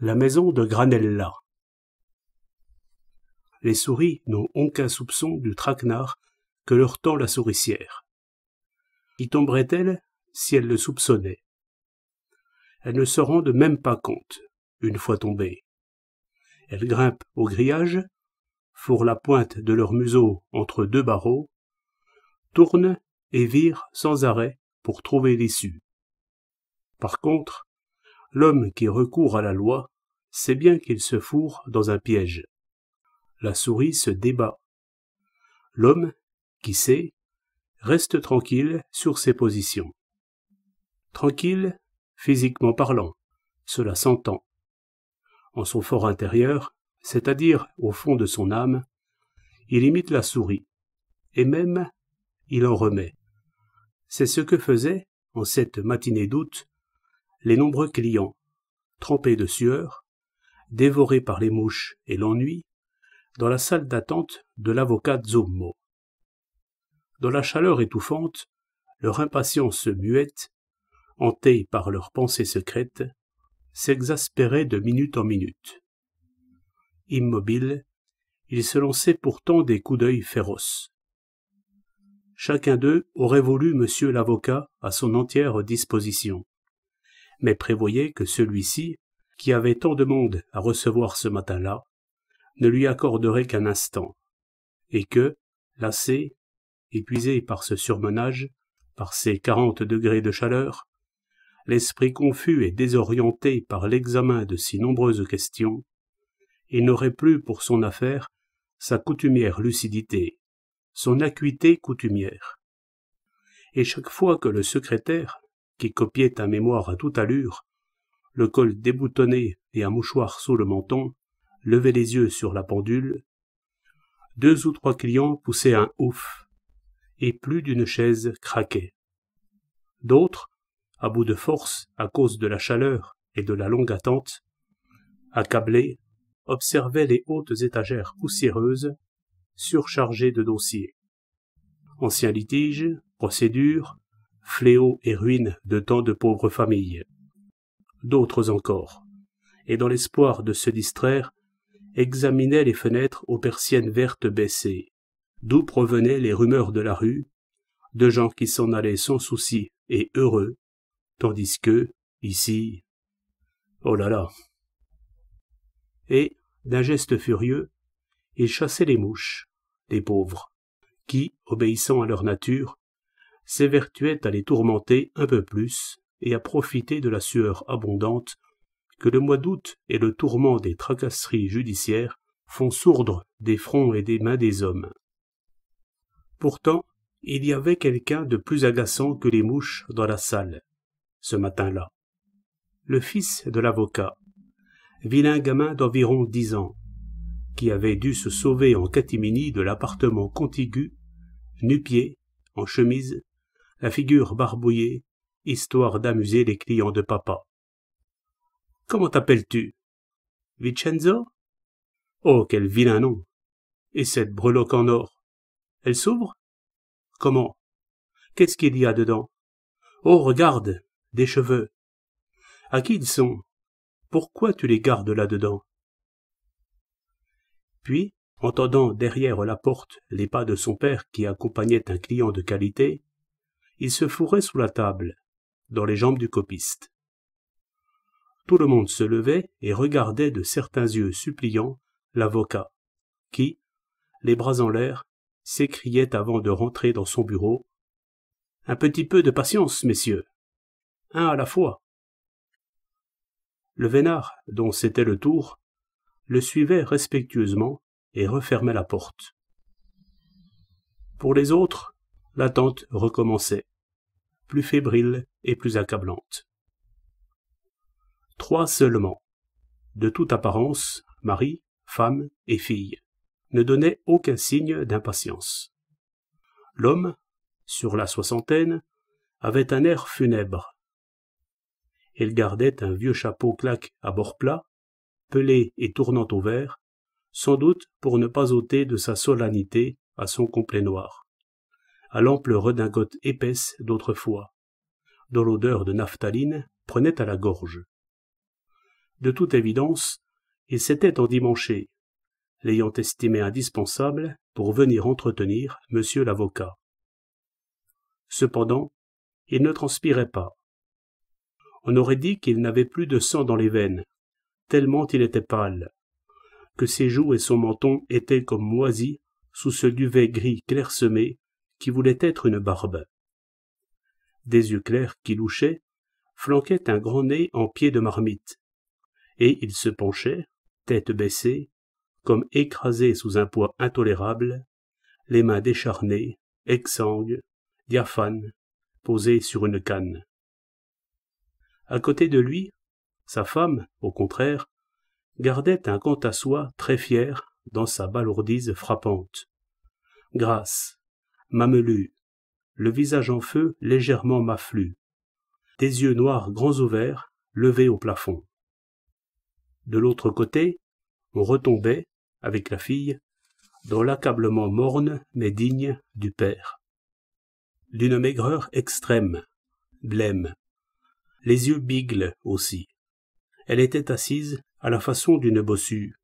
La maison de Granella. Les souris n'ont aucun soupçon du traquenard que leur tend la souricière. Y tomberait-elle si elle le soupçonnait? Elles ne se rendent même pas compte, une fois tombées. Elles grimpent au grillage, fourrent la pointe de leur museau entre deux barreaux, tournent et virent sans arrêt pour trouver l'issue. Par contre, l'homme qui recourt à la loi sait bien qu'il se fourre dans un piège. La souris se débat. L'homme, qui sait, reste tranquille sur ses positions. Tranquille, physiquement parlant, cela s'entend. En son fort intérieur, c'est-à-dire au fond de son âme, il imite la souris, et même il en remet. C'est ce que faisaient, en cette matinée d'août, les nombreux clients, trempés de sueur, dévorés par les mouches et l'ennui, dans la salle d'attente de l'avocat Zummo. Dans la chaleur étouffante, leur impatience muette, hantée par leurs pensées secrètes, s'exaspérait de minute en minute. Immobiles, ils se lançaient pourtant des coups d'œil féroces. Chacun d'eux aurait voulu monsieur l'avocat à son entière disposition, mais prévoyait que celui-ci, qui avait tant de monde à recevoir ce matin-là, ne lui accorderait qu'un instant, et que, lassé, épuisé par ce surmenage, par ces 40 degrés de chaleur, l'esprit confus et désorienté par l'examen de si nombreuses questions, il n'aurait plus pour son affaire sa coutumière lucidité, son acuité coutumière. Et chaque fois que le secrétaire, qui copiait un mémoire à toute allure, le col déboutonné et un mouchoir sous le menton, levait les yeux sur la pendule, 2 ou 3 clients poussaient un ouf, et plus d'une chaise craquait. D'autres, à bout de force à cause de la chaleur et de la longue attente, accablés, observaient les hautes étagères poussiéreuses, surchargées de dossiers. Anciens litiges, procédures, fléaux et ruines de tant de pauvres familles. D'autres encore, et dans l'espoir de se distraire, examinaient les fenêtres aux persiennes vertes baissées, d'où provenaient les rumeurs de la rue, de gens qui s'en allaient sans souci et heureux, tandis que, ici, oh là là. Et, d'un geste furieux, ils chassaient les mouches, les pauvres, qui, obéissant à leur nature, s'évertuaient à les tourmenter un peu plus et à profiter de la sueur abondante que le mois d'août et le tourment des tracasseries judiciaires font sourdre des fronts et des mains des hommes. Pourtant, il y avait quelqu'un de plus agaçant que les mouches dans la salle, ce matin-là. Le fils de l'avocat, vilain gamin d'environ 10 ans, qui avait dû se sauver en catimini de l'appartement contigu, nu-pieds, en chemise, la figure barbouillée, histoire d'amuser les clients de papa. « Comment t'appelles-tu? Vincenzo? Oh, quel vilain nom! Et cette breloque en or? Elle s'ouvre? Comment? Qu'est-ce qu'il y a dedans? Oh, regarde, des cheveux. À qui ils sont? Pourquoi tu les gardes là-dedans? » Puis, entendant derrière la porte les pas de son père qui accompagnait un client de qualité, il se fourrait sous la table, dans les jambes du copiste. Tout le monde se levait et regardait de certains yeux suppliants l'avocat, qui, les bras en l'air, s'écriait avant de rentrer dans son bureau. « Un petit peu de patience, messieurs. Un à la fois. » Le vénard, dont c'était le tour, le suivait respectueusement et refermait la porte. Pour les autres, l'attente recommençait, plus fébrile et plus accablante. 3 seulement, de toute apparence, mari, femme et fille, ne donnaient aucun signe d'impatience. L'homme, sur la 60aine, avait un air funèbre. Il gardait un vieux chapeau claque à bord plat, pelé et tournant au vert, sans doute pour ne pas ôter de sa solennité à son complet noir, à l'ample redingote épaisse d'autrefois, dont l'odeur de naphtaline prenait à la gorge. De toute évidence, il s'était endimanché, l'ayant estimé indispensable pour venir entretenir monsieur l'avocat. Cependant, il ne transpirait pas. On aurait dit qu'il n'avait plus de sang dans les veines, tellement il était pâle, que ses joues et son menton étaient comme moisis sous ce duvet gris clairsemé qui voulait être une barbe. Des yeux clairs qui louchaient flanquaient un grand nez en pied de marmite, et il se penchait, tête baissée, comme écrasé sous un poids intolérable, les mains décharnées, exsangues, diaphanes, posées sur une canne. À côté de lui, sa femme, au contraire, gardait un quant à soi très fier dans sa balourdise frappante. Grasse, mamelue, le visage en feu légèrement maflu, des yeux noirs grands ouverts, levés au plafond. De l'autre côté, on retombait, avec la fille, dans l'accablement morne mais digne du père. D'une maigreur extrême, blême, les yeux bigles aussi. Elle était assise à la façon d'une bossue,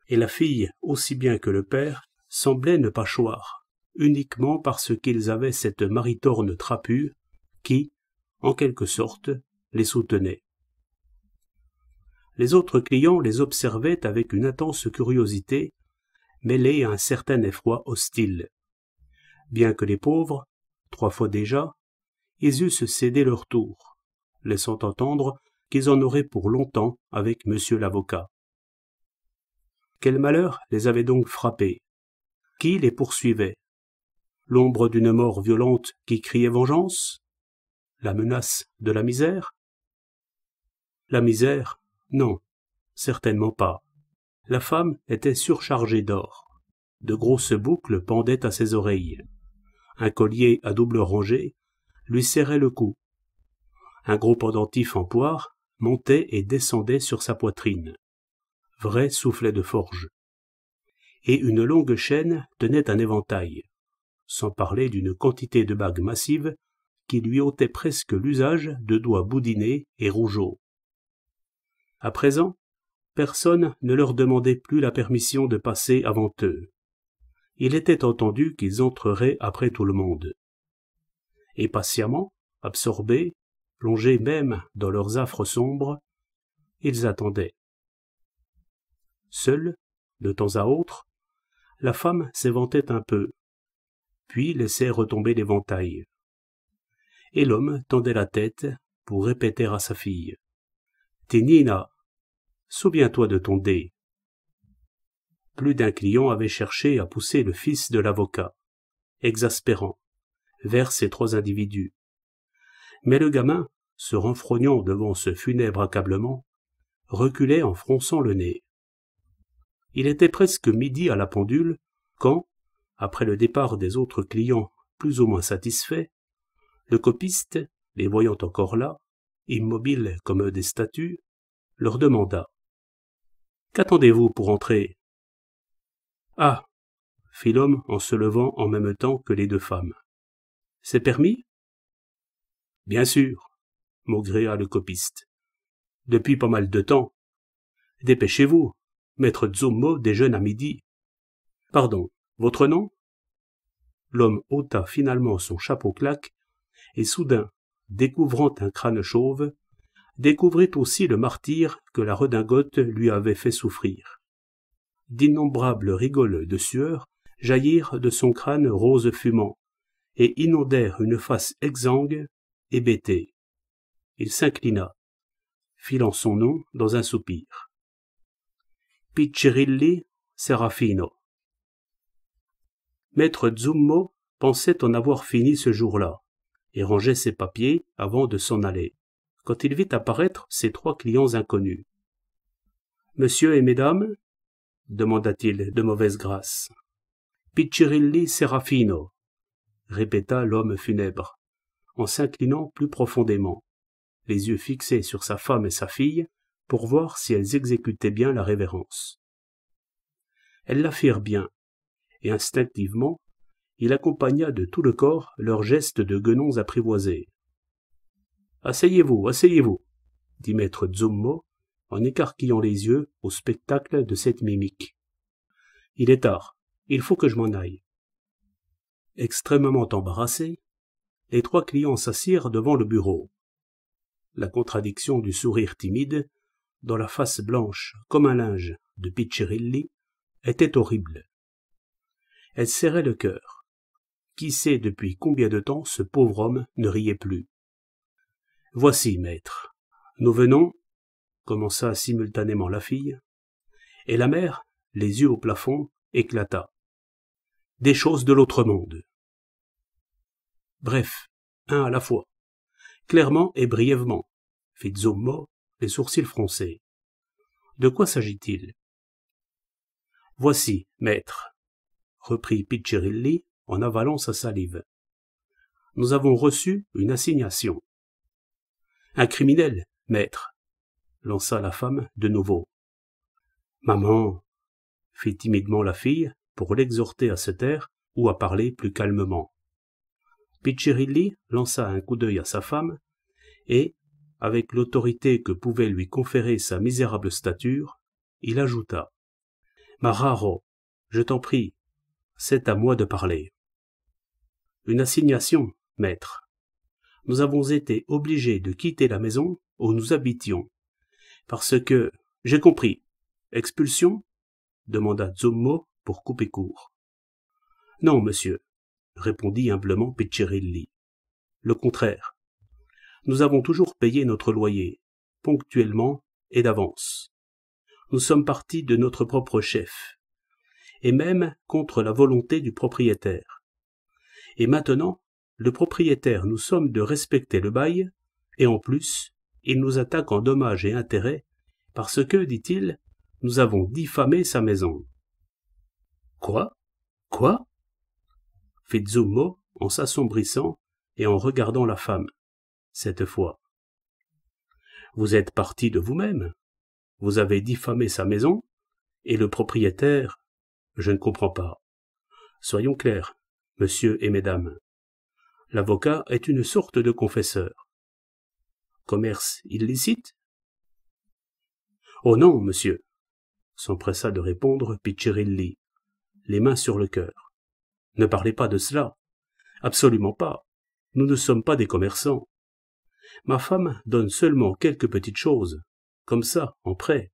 et la fille, aussi bien que le père, semblait ne pas choir, uniquement parce qu'ils avaient cette maritorne trapue qui, en quelque sorte, les soutenait. Les autres clients les observaient avec une intense curiosité, mêlée à un certain effroi hostile. Bien que les pauvres, 3 fois déjà, ils eussent cédé leur tour, laissant entendre qu'ils en auraient pour longtemps avec monsieur l'avocat. Quel malheur les avait donc frappés? Qui les poursuivait? L'ombre d'une mort violente qui criait vengeance? La menace de la misère? La misère? Non, certainement pas. La femme était surchargée d'or. De grosses boucles pendaient à ses oreilles. Un collier à double rangée lui serrait le cou. Un gros pendentif en poire montait et descendait sur sa poitrine. Vrai soufflet de forge. Et une longue chaîne tenait un éventail, sans parler d'une quantité de bagues massives qui lui ôtaient presque l'usage de doigts boudinés et rougeaux. À présent, personne ne leur demandait plus la permission de passer avant eux. Il était entendu qu'ils entreraient après tout le monde. Et patiemment, absorbés, plongés même dans leurs affres sombres, ils attendaient. Seule, de temps à autre, la femme s'éventait un peu, puis laissait retomber l'éventail. Et l'homme tendait la tête pour répéter à sa fille « Tinina, souviens-toi de ton dé ». Plus d'un client avait cherché à pousser le fils de l'avocat, exaspérant, vers ces 3 individus. Mais le gamin, se renfrognant devant ce funèbre accablement, reculait en fronçant le nez. Il était presque midi à la pendule quand, après le départ des autres clients plus ou moins satisfaits, le copiste, les voyant encore là, immobiles comme des statues, leur demanda « Qu'attendez-vous pour entrer ?»« Ah !» fit l'homme en se levant en même temps que les 2 femmes. « C'est permis ?»« Bien sûr, » maugréa le copiste. « Depuis pas mal de temps. Dépêchez-vous, maître Zummo déjeune à midi. »« Pardon, votre nom ?» L'homme ôta finalement son chapeau-claque et soudain, découvrant un crâne chauve, découvrit aussi le martyre que la redingote lui avait fait souffrir. D'innombrables rigoles de sueur jaillirent de son crâne rose fumant et inondèrent une face exsangue, hébétée. Il s'inclina, filant son nom dans un soupir. Piccirilli Serafino. Maître Zummo pensait en avoir fini ce jour-là, et rangeait ses papiers avant de s'en aller, quand il vit apparaître ses 3 clients inconnus. « Monsieur et mesdames ?» demanda-t-il de mauvaise grâce. « Piccirilli Serafino » répéta l'homme funèbre, en s'inclinant plus profondément, les yeux fixés sur sa femme et sa fille, pour voir si elles exécutaient bien la révérence. Elles la firent bien, et instinctivement, il accompagna de tout le corps leurs gestes de guenons apprivoisés. « Asseyez-vous, asseyez-vous, dit maître Zummo, en écarquillant les yeux au spectacle de cette mimique. Il est tard, il faut que je m'en aille. Extrêmement embarrassés, les trois clients s'assirent devant le bureau. La contradiction du sourire timide, dans la face blanche comme un linge de Piccirilli, était horrible. Elle serrait le cœur. Qui sait depuis combien de temps ce pauvre homme ne riait plus. « Voici, maître. Nous venons, » commença simultanément la fille, et la mère, les yeux au plafond, éclata. « Des choses de l'autre monde. » Bref, un à la fois, clairement et brièvement, fit Zummo, les sourcils froncés. De quoi s'agit-il? Voici, maître, reprit Piccirilli en avalant sa salive. Nous avons reçu une assignation. Un criminel, maître, lança la femme de nouveau. Maman, fit timidement la fille pour l'exhorter à se taire ou à parler plus calmement. Piccirilli lança un coup d'œil à sa femme et, avec l'autorité que pouvait lui conférer sa misérable stature, il ajouta « Marraro, je t'en prie, c'est à moi de parler. » Une assignation, maître. Nous avons été obligés de quitter la maison où nous habitions, parce que, j'ai compris, expulsion? Demanda Zummo pour couper court. Non, monsieur, répondit humblement Piccirilli. Le contraire. Nous avons toujours payé notre loyer, ponctuellement et d'avance. Nous sommes partis de notre propre chef, et même contre la volonté du propriétaire. Et maintenant, le propriétaire nous somme de respecter le bail, et en plus, il nous attaque en dommages et intérêts, parce que, dit-il, nous avons diffamé sa maison. Quoi? Quoi? Fit Zummo en s'assombrissant et en regardant la femme, cette fois. Vous êtes parti de vous-même. Vous avez diffamé sa maison, et le propriétaire, je ne comprends pas. Soyons clairs, monsieur et mesdames. L'avocat est une sorte de confesseur. Commerce illicite? Oh non, monsieur, s'empressa de répondre Piccirilli, les mains sur le cœur. Ne parlez pas de cela. Absolument pas. Nous ne sommes pas des commerçants. Ma femme donne seulement quelques petites choses, comme ça, en prêt,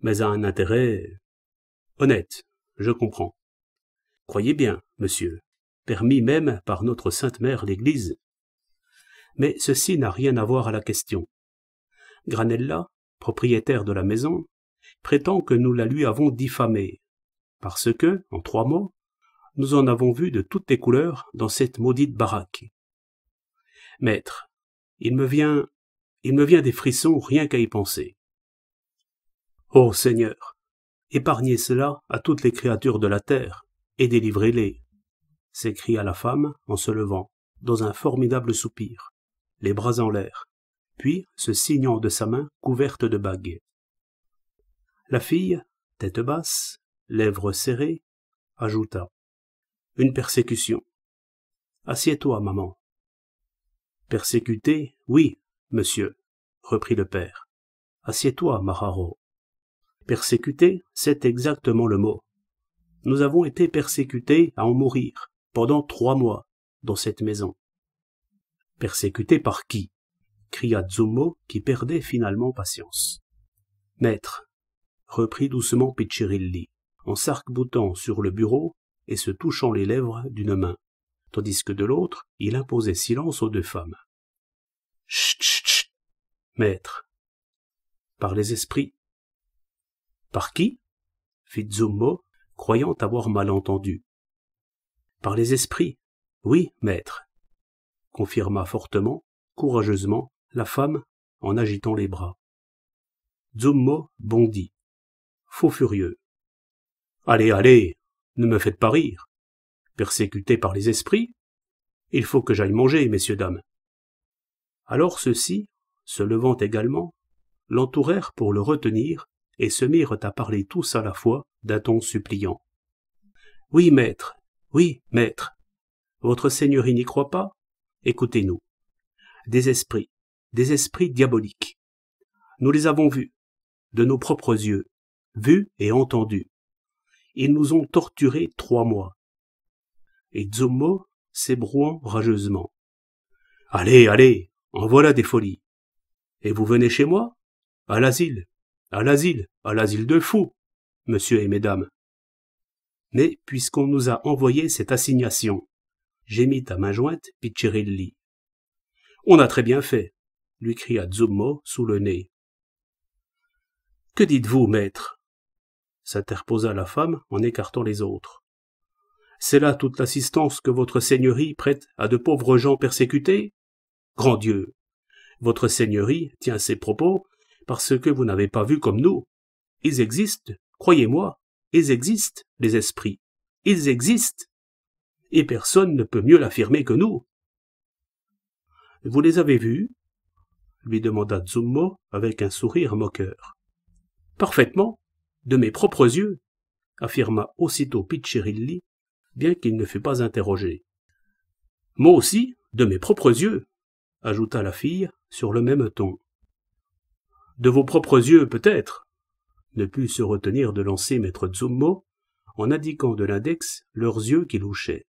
mais à un intérêt honnête, je comprends. Croyez bien, monsieur, permis même par notre Sainte Mère l'Église. Mais ceci n'a rien à voir à la question. Granella, propriétaire de la maison, prétend que nous la lui avons diffamée, parce que, en 3 mots, nous en avons vu de toutes les couleurs dans cette maudite baraque. Maître, il me vient des frissons rien qu'à y penser. Ô Seigneur, épargnez cela à toutes les créatures de la terre, et délivrez-les, s'écria la femme en se levant, dans un formidable soupir, les bras en l'air, puis se signant de sa main couverte de bagues. La fille, tête basse, lèvres serrées, ajouta. Une persécution. Assieds-toi, maman. Persécuté, oui, monsieur, reprit le père. Assieds-toi, Marraro. Persécuté, c'est exactement le mot. Nous avons été persécutés à en mourir, pendant 3 mois, dans cette maison. Persécutés par qui? Cria Zummo, qui perdait finalement patience. Maître, reprit doucement Piccirilli, en s'arc-boutant sur le bureau et se touchant les lèvres d'une main, tandis que de l'autre, il imposait silence aux 2 femmes. Chut, chut, chut, maître. Par les esprits. Par qui? Fit Zummo, croyant avoir mal entendu. Par les esprits, oui, maître, confirma fortement, courageusement, la femme en agitant les bras. Zummo bondit. Faux furieux. Allez, allez, ne me faites pas rire. Persécuté par les esprits? Il faut que j'aille manger, messieurs, dames. Alors ceux-ci, se levant également, l'entourèrent pour le retenir et se mirent à parler tous à la fois d'un ton suppliant. Oui, maître, votre seigneurie n'y croit pas? Écoutez-nous. Des esprits diaboliques. Nous les avons vus, de nos propres yeux, vu et entendu. Ils nous ont torturés 3 mois. Et Dzummo s'ébrouant rageusement. Allez, allez, en voilà des folies. Et vous venez chez moi? À l'asile, à l'asile, à l'asile de fous, monsieur et mesdames. Mais puisqu'on nous a envoyé cette assignation, gémit à main jointe Piccirilli. On a très bien fait, lui cria Dzummo sous le nez. Que dites-vous, maître? S'interposa la femme en écartant les autres. C'est là toute l'assistance que votre seigneurie prête à de pauvres gens persécutés? Grand Dieu! Votre seigneurie tient ses propos parce que vous n'avez pas vu comme nous. Ils existent, croyez-moi, ils existent, les esprits. Ils existent. Et personne ne peut mieux l'affirmer que nous. Vous les avez vus? Lui demanda Dzummo avec un sourire moqueur. Parfaitement, de mes propres yeux, affirma aussitôt Piccirilli, bien qu'il ne fût pas interrogé. Moi aussi, de mes propres yeux, ajouta la fille sur le même ton. De vos propres yeux, peut-être, ne put se retenir de lancer maître Dzummo en indiquant de l'index leurs yeux qui louchaient.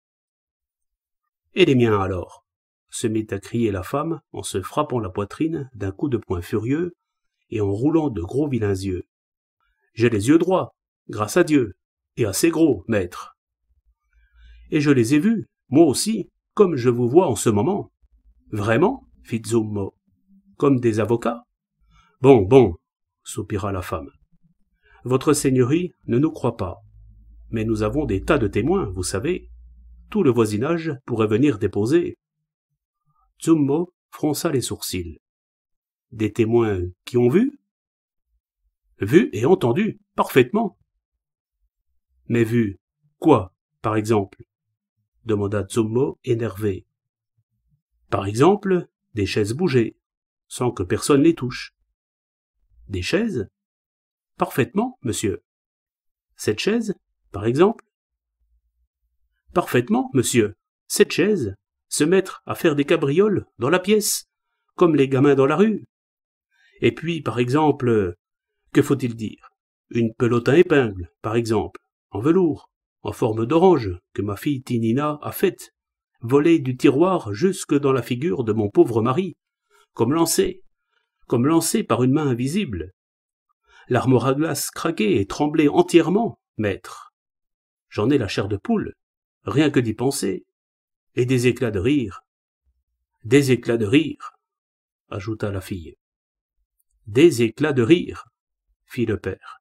Et les miens alors? Se mit à crier la femme en se frappant la poitrine d'un coup de poing furieux et en roulant de gros vilains yeux. J'ai les yeux droits, grâce à Dieu, et assez gros, maître. Et je les ai vus, moi aussi, comme je vous vois en ce moment. Vraiment? Fit Dzummo. Comme des avocats? Bon, bon, soupira la femme. Votre seigneurie ne nous croit pas. Mais nous avons des tas de témoins, vous savez. Tout le voisinage pourrait venir déposer. Dzummo fronça les sourcils. Des témoins qui ont vu? Vu et entendu, parfaitement. Mais vu, quoi, par exemple? Demanda Dzummo énervé. Par exemple, des chaises bouger, sans que personne les touche. Des chaises? Parfaitement, monsieur. Cette chaise, par exemple? Parfaitement, monsieur. Cette chaise, se mettre à faire des cabrioles dans la pièce, comme les gamins dans la rue. Et puis, par exemple, que faut-il dire? Une pelote à épingle, par exemple, en velours, en forme d'orange, que ma fille Tinina a faite, volée du tiroir jusque dans la figure de mon pauvre mari, comme lancée par une main invisible. L'armoire à glace craquait et tremblait entièrement, maître. J'en ai la chair de poule, rien que d'y penser. Et des éclats de rire. Des éclats de rire, ajouta la fille. Des éclats de rire, fit le père.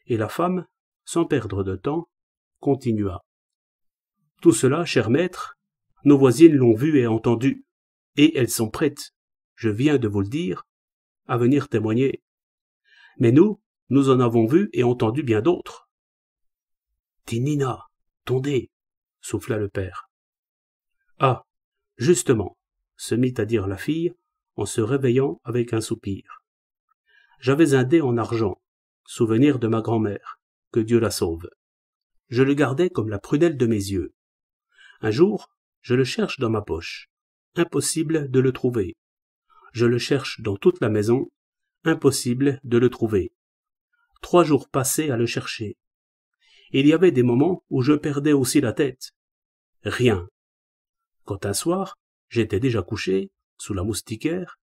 Et la femme, sans perdre de temps, continua. Tout cela, cher maître, nos voisines l'ont vu et entendu, et elles sont prêtes, je viens de vous le dire, à venir témoigner. Mais nous en avons vu et entendu bien d'autres. Tinina, tondez, souffla le père. Ah, justement, se mit à dire la fille en se réveillant avec un soupir. J'avais un dé en argent, souvenir de ma grand-mère, que Dieu la sauve. Je le gardais comme la prunelle de mes yeux. Un jour, je le cherche dans ma poche. Impossible de le trouver. Je le cherche dans toute la maison. Impossible de le trouver. 3 jours passés à le chercher. Il y avait des moments où je perdais aussi la tête. Rien. Quand un soir, j'étais déjà couché, sous la moustiquaire,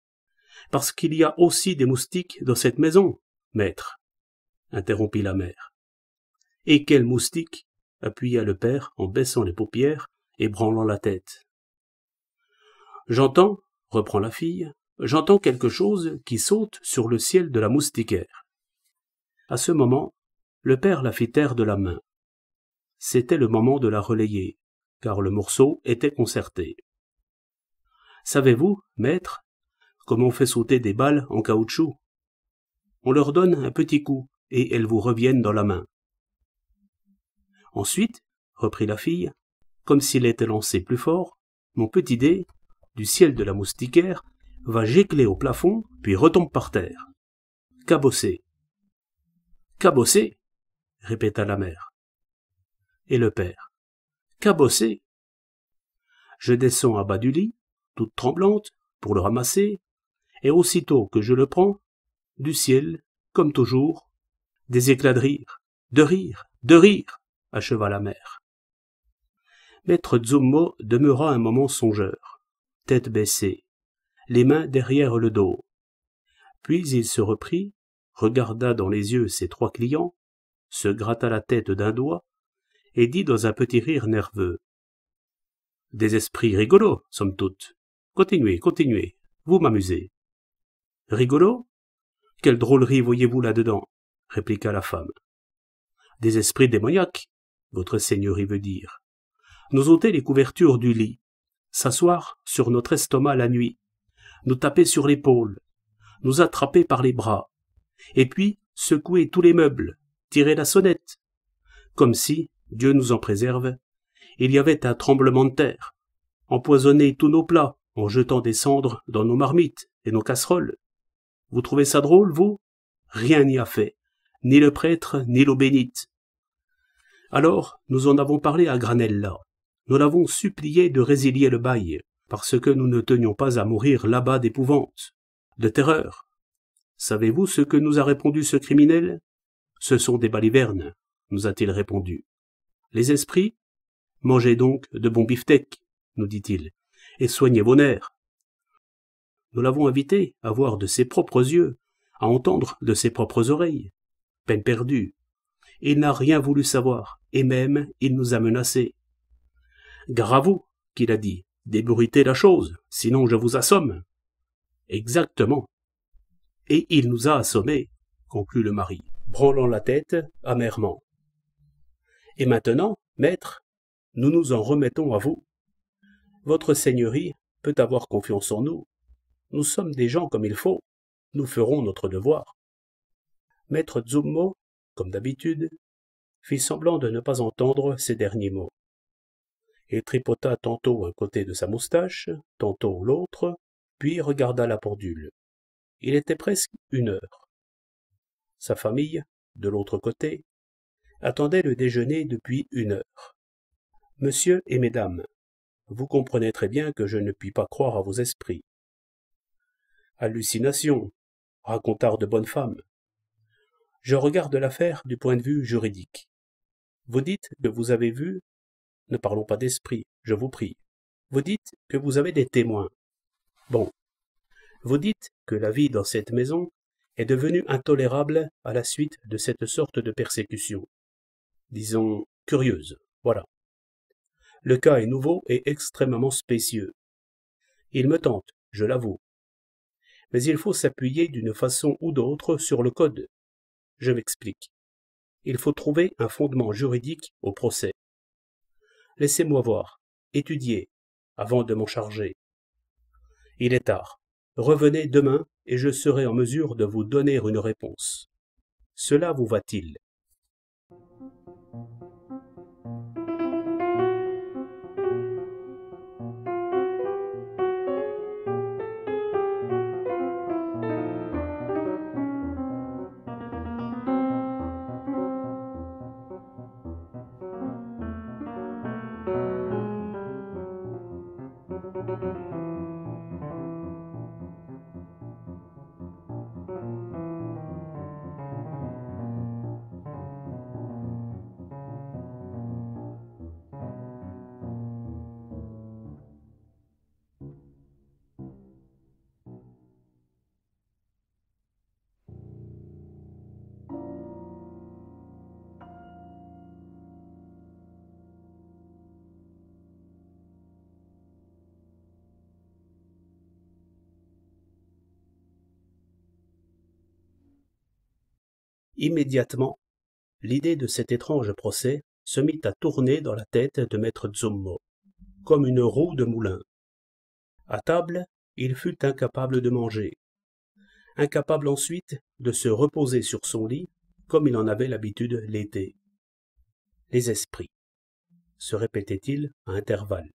parce qu'il y a aussi des moustiques dans cette maison, maître, interrompit la mère. Et quels moustiques? Appuya le père en baissant les paupières et branlant la tête. J'entends, reprend la fille, j'entends quelque chose qui saute sur le ciel de la moustiquaire. À ce moment, le père la fit taire de la main. C'était le moment de la relayer, car le morceau était concerté. Savez-vous, maître, comment on fait sauter des balles en caoutchouc? On leur donne un petit coup, et elles vous reviennent dans la main. Ensuite, reprit la fille, comme s'il était lancé plus fort, mon petit dé, du ciel de la moustiquaire, va gicler au plafond, puis retombe par terre. Cabossé. Cabossé, répéta la mère. Et le père. Cabossé. Je descends à bas du lit, toute tremblante, pour le ramasser, et aussitôt que je le prends, du ciel, comme toujours, des éclats de rire, de rire, acheva la mère. Maître Zummo demeura un moment songeur, tête baissée, les mains derrière le dos. Puis il se reprit, regarda dans les yeux ses 3 clients, se gratta la tête d'un doigt, et dit dans un petit rire nerveux. « Des esprits rigolos, somme toute. Continuez, continuez, vous m'amusez. »« Rigolo ? Quelle drôlerie voyez-vous là-dedans » répliqua la femme. « Des esprits démoniaques, votre seigneurie veut dire. Nous ôter les couvertures du lit, s'asseoir sur notre estomac la nuit, nous taper sur l'épaule, nous attraper par les bras, et puis secouer tous les meubles, tirer la sonnette, comme si, Dieu nous en préserve, il y avait un tremblement de terre, empoisonner tous nos plats en jetant des cendres dans nos marmites et nos casseroles. Vous trouvez ça drôle, vous? Rien n'y a fait, ni le prêtre, ni l'eau bénite. Alors, nous en avons parlé à Granella. Nous l'avons supplié de résilier le bail, parce que nous ne tenions pas à mourir là-bas d'épouvante, de terreur. Savez-vous ce que nous a répondu ce criminel? Ce sont des balivernes, nous a-t-il répondu. Les esprits? Mangez donc de bons beefsteaks, nous dit-il, et soignez vos nerfs. Nous l'avons invité à voir de ses propres yeux, à entendre de ses propres oreilles. Peine perdue. Il n'a rien voulu savoir, et même il nous a menacés. Gare à vous, qu'il a dit, débruitez la chose, sinon je vous assomme. Exactement. Et il nous a assommés, conclut le mari, branlant la tête amèrement. Et maintenant, maître, nous nous en remettons à vous. Votre seigneurie peut avoir confiance en nous. Nous sommes des gens comme il faut. Nous ferons notre devoir. Maître Zummo, comme d'habitude, fit semblant de ne pas entendre ces derniers mots. Il tripota tantôt un côté de sa moustache, tantôt l'autre, puis regarda la pendule. Il était presque 1 heure. Sa famille, de l'autre côté, attendait le déjeuner depuis 1 heure. Monsieur et mesdames, vous comprenez très bien que je ne puis pas croire à vos esprits. Hallucination, racontard de bonne femme. Je regarde l'affaire du point de vue juridique. Vous dites que vous avez vu, ne parlons pas d'esprit, je vous prie. Vous dites que vous avez des témoins. Bon. Vous dites que la vie dans cette maison est devenue intolérable à la suite de cette sorte de persécution. Disons, curieuse, voilà. Le cas est nouveau et extrêmement spécieux. Il me tente, je l'avoue. Mais il faut s'appuyer d'une façon ou d'autre sur le code. Je m'explique. Il faut trouver un fondement juridique au procès. Laissez-moi voir, étudier, avant de m'en charger. Il est tard. Revenez demain et je serai en mesure de vous donner une réponse. Cela vous va-t-il? Immédiatement, l'idée de cet étrange procès se mit à tourner dans la tête de maître Zummo, comme une roue de moulin. À table, il fut incapable de manger, incapable ensuite de se reposer sur son lit comme il en avait l'habitude l'été. Les esprits, se répétait-il à intervalles,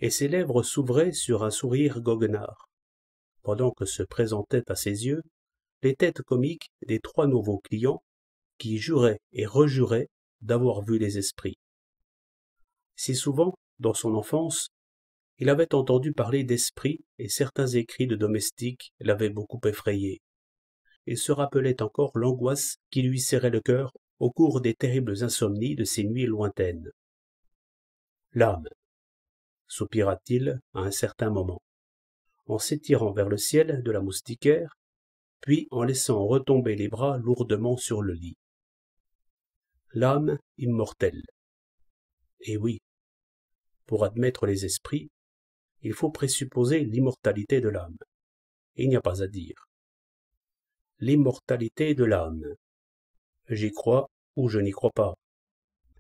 et ses lèvres s'ouvraient sur un sourire goguenard, pendant que se présentaient à ses yeux les têtes comiques des 3 nouveaux clients qui juraient et rejuraient d'avoir vu les esprits. Si souvent, dans son enfance, il avait entendu parler d'esprits et certains écrits de domestiques l'avaient beaucoup effrayé. il se rappelait encore l'angoisse qui lui serrait le cœur au cours des terribles insomnies de ces nuits lointaines. L'âme, soupira-t-il à un certain moment, en s'étirant vers le ciel de la moustiquaire, puis en laissant retomber les bras lourdement sur le lit. L'âme immortelle. Et oui, pour admettre les esprits, il faut présupposer l'immortalité de l'âme. Il n'y a pas à dire. L'immortalité de l'âme. J'y crois ou je n'y crois pas.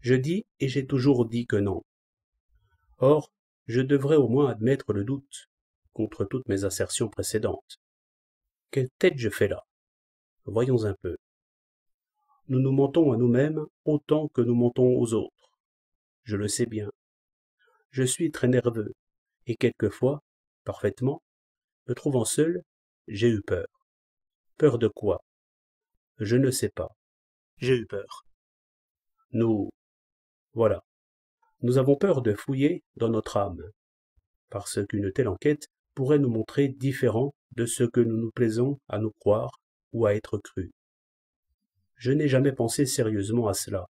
Je dis et j'ai toujours dit que non. Or, je devrais au moins admettre le doute, contre toutes mes assertions précédentes. Quelle tête je fais là? Voyons un peu. Nous nous mentons à nous-mêmes autant que nous mentons aux autres. Je le sais bien. Je suis très nerveux, et quelquefois, parfaitement, me trouvant seul, j'ai eu peur. Peur de quoi? Je ne sais pas. J'ai eu peur. Voilà. Nous avons peur de fouiller dans notre âme, parce qu'une telle enquête pourrait nous montrer différents de ce que nous nous plaisons à nous croire ou à être crus. Je n'ai jamais pensé sérieusement à cela.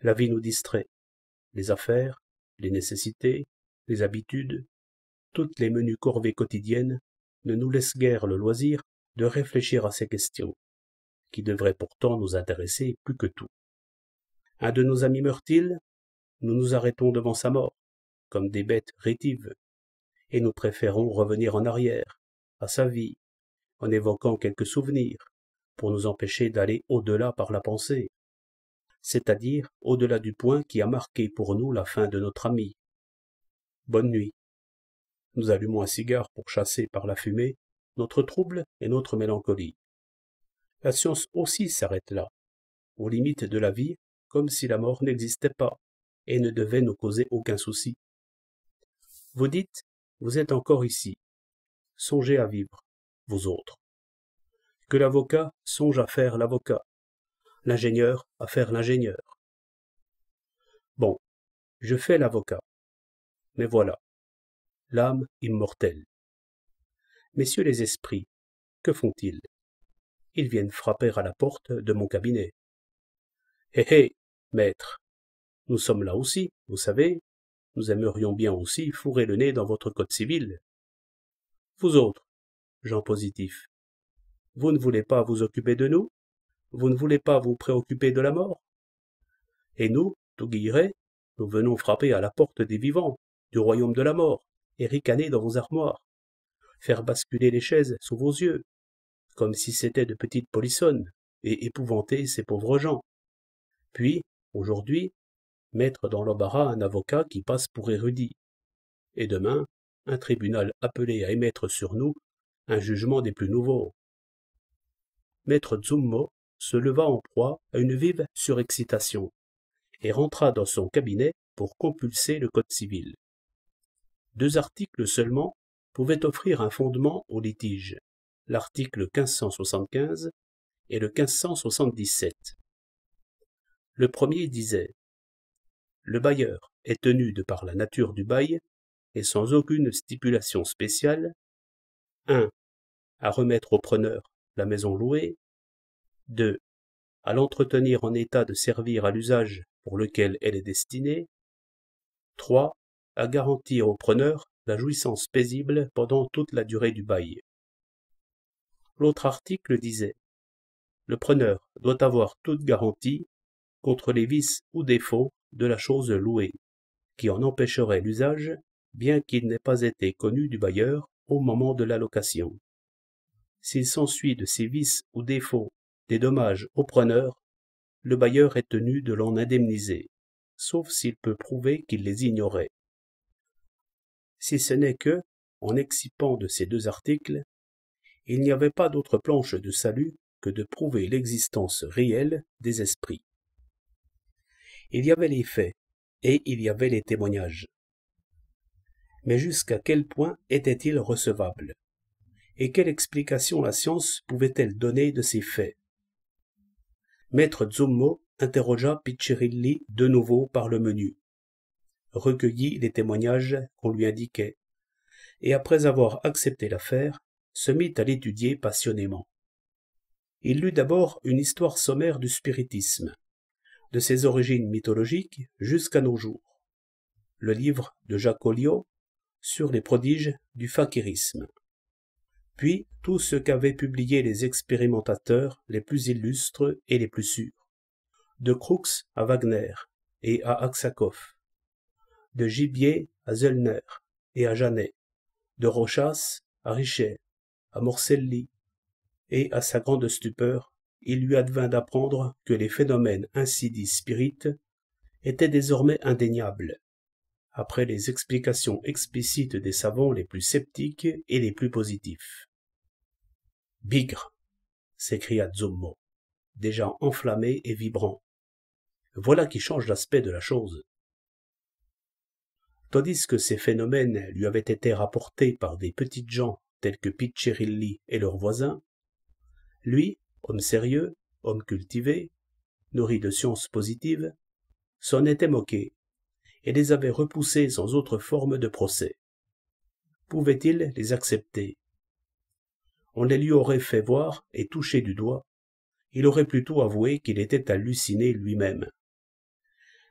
La vie nous distrait. Les affaires, les nécessités, les habitudes, toutes les menues corvées quotidiennes ne nous laissent guère le loisir de réfléchir à ces questions, qui devraient pourtant nous intéresser plus que tout. Un de nos amis meurt-il? Nous nous arrêtons devant sa mort, comme des bêtes rétives, et nous préférons revenir en arrière, à sa vie, en évoquant quelques souvenirs, pour nous empêcher d'aller au-delà par la pensée, c'est-à-dire au-delà du point qui a marqué pour nous la fin de notre ami. Bonne nuit. Nous allumons un cigare pour chasser par la fumée notre trouble et notre mélancolie. La science aussi s'arrête là, aux limites de la vie, comme si la mort n'existait pas et ne devait nous causer aucun souci. Vous dites, vous êtes encore ici. Songez à vivre, vous autres. Que l'avocat songe à faire l'avocat, l'ingénieur à faire l'ingénieur. Bon, je fais l'avocat. Mais voilà, l'âme immortelle. Messieurs les esprits, que font-ils? Ils viennent frapper à la porte de mon cabinet. Hé hé, maître, nous sommes là aussi, vous savez, nous aimerions bien aussi fourrer le nez dans votre code civil. Vous autres, gens positifs, vous ne voulez pas vous occuper de nous? Vous ne voulez pas vous préoccuper de la mort? Et nous, tout Guilleret, nous venons frapper à la porte des vivants, du royaume de la mort, et ricaner dans vos armoires, faire basculer les chaises sous vos yeux, comme si c'étaient de petites polissonnes, et épouvanter ces pauvres gens. Puis, aujourd'hui, mettre dans l'embarras un avocat qui passe pour érudit, et demain, un tribunal appelé à émettre sur nous un jugement des plus nouveaux. Maître Zummo se leva en proie à une vive surexcitation, et rentra dans son cabinet pour compulser le code civil. 2 articles seulement pouvaient offrir un fondement au litige, l'article 1575 et le 1577. Le premier disait « Le bailleur est tenu de par la nature du bail, et sans aucune stipulation spéciale, 1. À remettre au preneur la maison louée, 2. À l'entretenir en état de servir à l'usage pour lequel elle est destinée, 3. À garantir au preneur la jouissance paisible pendant toute la durée du bail. » L'autre article disait « Le preneur doit avoir toute garantie contre les vices ou défauts de la chose louée, qui en empêcherait l'usage, bien qu'il n'ait pas été connu du bailleur au moment de la location. S'il s'ensuit de ces vices ou défauts des dommages au preneur, le bailleur est tenu de l'en indemniser, sauf s'il peut prouver qu'il les ignorait. Si ce n'est que, en excipant de ces 2 articles, il n'y avait pas d'autre planche de salut que de prouver l'existence réelle des esprits. Il y avait les faits, et il y avait les témoignages. Mais jusqu'à quel point étaient-ils recevables? Et quelle explication la science pouvait-elle donner de ces faits? Maître Zummo interrogea Piccirilli de nouveau par le menu, recueillit les témoignages qu'on lui indiquait, et après avoir accepté l'affaire, se mit à l'étudier passionnément. Il lut d'abord une histoire sommaire du spiritisme, de ses origines mythologiques jusqu'à nos jours, le livre de Jacques Collioure sur les prodiges du fakirisme, puis tout ce qu'avaient publié les expérimentateurs les plus illustres et les plus sûrs, de Crookes à Wagner et à Aksakoff, de Gibier à Zöllner et à Janet, de Rochas à Richet, à Morselli, et à sa grande stupeur, il lui advint d'apprendre que les phénomènes ainsi dits spirites étaient désormais indéniables, après les explications explicites des savants les plus sceptiques et les plus positifs. « Bigre !» s'écria Zommo, déjà enflammé et vibrant. « Voilà qui change l'aspect de la chose. » Tandis que ces phénomènes lui avaient été rapportés par des petites gens tels que Piccirilli et leurs voisins, lui, homme sérieux, homme cultivé, nourri de sciences positives, s'en était moqué et les avait repoussés sans autre forme de procès. Pouvait-il les accepter? On les lui aurait fait voir et toucher du doigt, il aurait plutôt avoué qu'il était halluciné lui-même.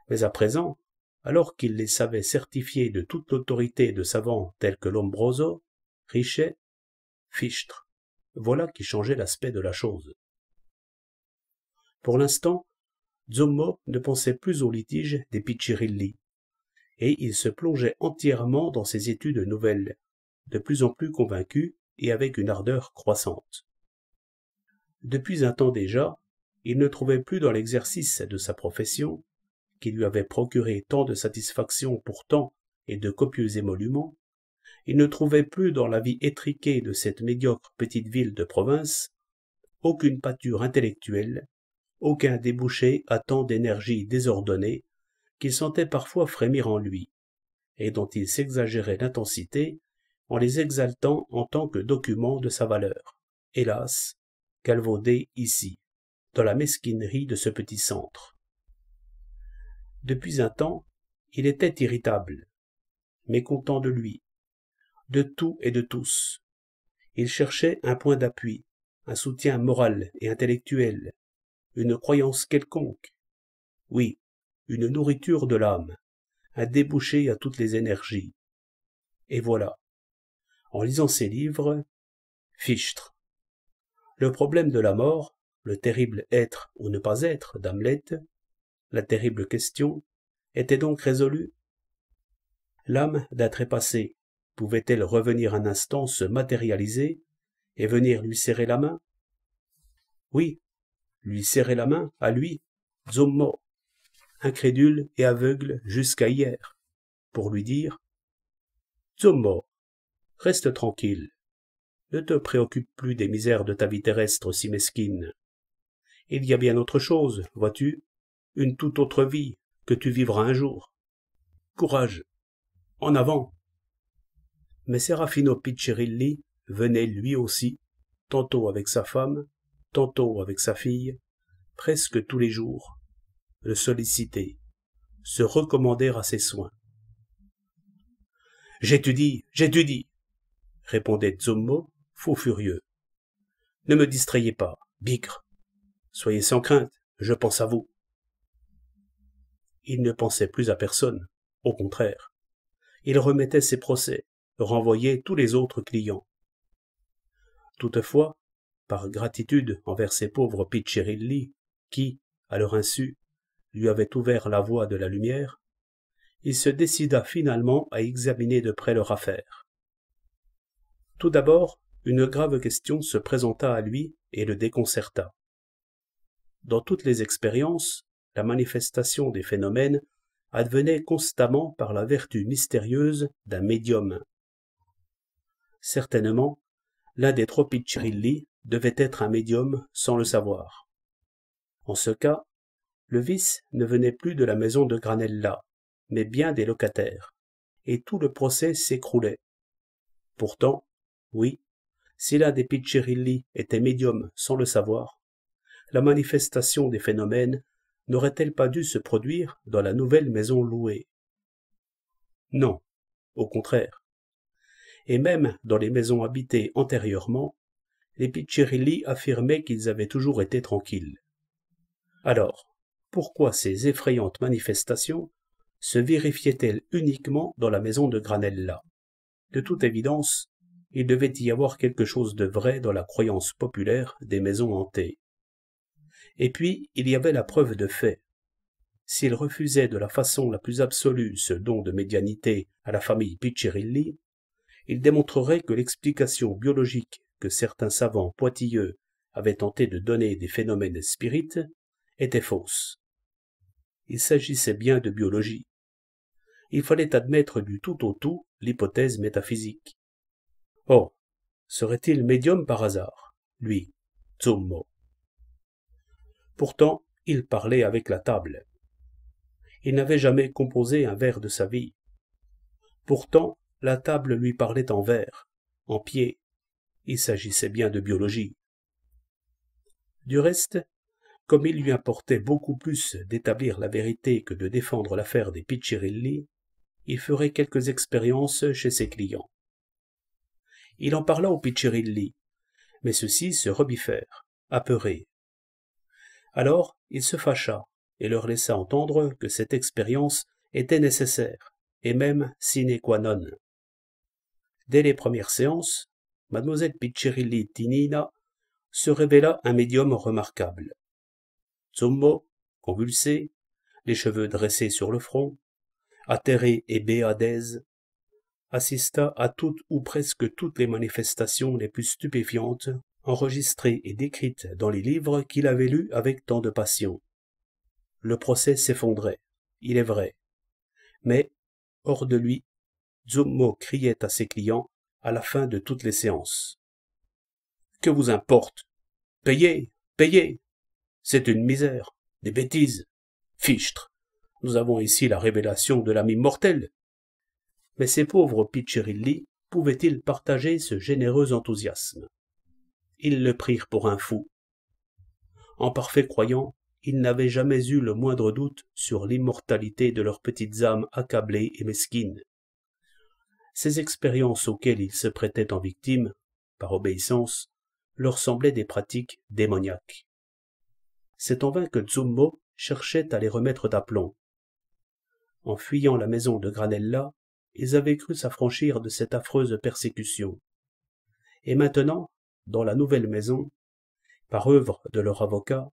Mais à présent, alors qu'il les savait certifiés de toute l'autorité de savants tels que Lombroso, Richet, Fichtre, voilà qui changeait l'aspect de la chose. Pour l'instant, Zommo ne pensait plus au litige des Piccirilli, et il se plongeait entièrement dans ses études nouvelles, de plus en plus convaincu et avec une ardeur croissante. Depuis un temps déjà, il ne trouvait plus dans l'exercice de sa profession, qui lui avait procuré tant de satisfaction pourtant et de copieux émoluments, il ne trouvait plus dans la vie étriquée de cette médiocre petite ville de province aucune pâture intellectuelle, aucun débouché à tant d'énergie désordonnée qu'il sentait parfois frémir en lui, et dont il s'exagérait l'intensité en les exaltant en tant que document de sa valeur, hélas, galvaudé ici, dans la mesquinerie de ce petit centre. Depuis un temps, il était irritable, mécontent de lui, de tout et de tous. Il cherchait un point d'appui, un soutien moral et intellectuel, une croyance quelconque. Oui, une nourriture de l'âme, un débouché à toutes les énergies. Et voilà, en lisant ces livres, Fichtre. Le problème de la mort, le terrible être ou ne pas être d'Hamlet, la terrible question, était donc résolu. L'âme d'un trépassé pouvait-elle revenir un instant se matérialiser et venir lui serrer la main? Oui, lui serrer la main, à lui, Zommo, incrédule et aveugle jusqu'à hier, pour lui dire « Zommo, reste tranquille, ne te préoccupe plus des misères de ta vie terrestre si mesquine. Il y a bien autre chose, vois-tu, une toute autre vie que tu vivras un jour. Courage, en avant !» Mais Serafino Piccirilli venait lui aussi, tantôt avec sa femme, tantôt avec sa fille, presque tous les jours, le solliciter, se recommander à ses soins. « J'étudie, répondait Zommo, fou furieux. « Ne me distrayez pas, bigre. Soyez sans crainte, je pense à vous. » Il ne pensait plus à personne, au contraire. Il remettait ses procès, renvoyait tous les autres clients. Toutefois, par gratitude envers ces pauvres Piccirilli, qui, à leur insu, lui avaient ouvert la voie de la lumière, il se décida finalement à examiner de près leur affaire. Tout d'abord, une grave question se présenta à lui et le déconcerta. Dans toutes les expériences, la manifestation des phénomènes advenait constamment par la vertu mystérieuse d'un médium. Certainement, l'un des trois Piccirilli devait être un médium sans le savoir. En ce cas, le vice ne venait plus de la maison de Granella, mais bien des locataires, et tout le procès s'écroulait. Pourtant, oui, si l'un des Piccirilli était médium sans le savoir, la manifestation des phénomènes n'aurait-elle pas dû se produire dans la nouvelle maison louée? Non, au contraire. Et même dans les maisons habitées antérieurement, les Piccirilli affirmaient qu'ils avaient toujours été tranquilles. Alors, pourquoi ces effrayantes manifestations se vérifiaient-elles uniquement dans la maison de Granella? De toute évidence, il devait y avoir quelque chose de vrai dans la croyance populaire des maisons hantées. Et puis, il y avait la preuve de fait. S'il refusait de la façon la plus absolue ce don de médianité à la famille Piccirilli, il démontrerait que l'explication biologique que certains savants pointilleux avaient tenté de donner des phénomènes spirites était fausse. Il s'agissait bien de biologie. Il fallait admettre du tout au tout l'hypothèse métaphysique. Oh, serait-il médium par hasard, lui, Zummo? Pourtant, il parlait avec la table. Il n'avait jamais composé un vers de sa vie. Pourtant, la table lui parlait en vers, en pied. Il s'agissait bien de biologie. Du reste, comme il lui importait beaucoup plus d'établir la vérité que de défendre l'affaire des Piccirilli, il ferait quelques expériences chez ses clients. Il en parla aux Piccirilli, mais ceux-ci se rebiffèrent, apeurés. Alors il se fâcha et leur laissa entendre que cette expérience était nécessaire, et même sine qua non. Dès les premières séances, mademoiselle Piccirilli Tinina se révéla un médium remarquable. Zummo, convulsé, les cheveux dressés sur le front, atterré et béat d'aise, assista à toutes ou presque toutes les manifestations les plus stupéfiantes, enregistrées et décrites dans les livres qu'il avait lus avec tant de passion. Le procès s'effondrait, il est vrai, mais, hors de lui, Zummo criait à ses clients à la fin de toutes les séances. « Que vous importe? Payez, payez! C'est une misère, des bêtises. Fichtre! Nous avons ici la révélation de l'âme immortelle. » Mais ces pauvres Piccirilli pouvaient-ils partager ce généreux enthousiasme? Ils le prirent pour un fou. En parfait croyant, ils n'avaient jamais eu le moindre doute sur l'immortalité de leurs petites âmes accablées et mesquines. Ces expériences auxquelles ils se prêtaient en victimes, par obéissance, leur semblaient des pratiques démoniaques. C'est en vain que Zummo cherchait à les remettre d'aplomb. En fuyant la maison de Granella, ils avaient cru s'affranchir de cette affreuse persécution. Et maintenant, dans la nouvelle maison, par œuvre de leur avocat,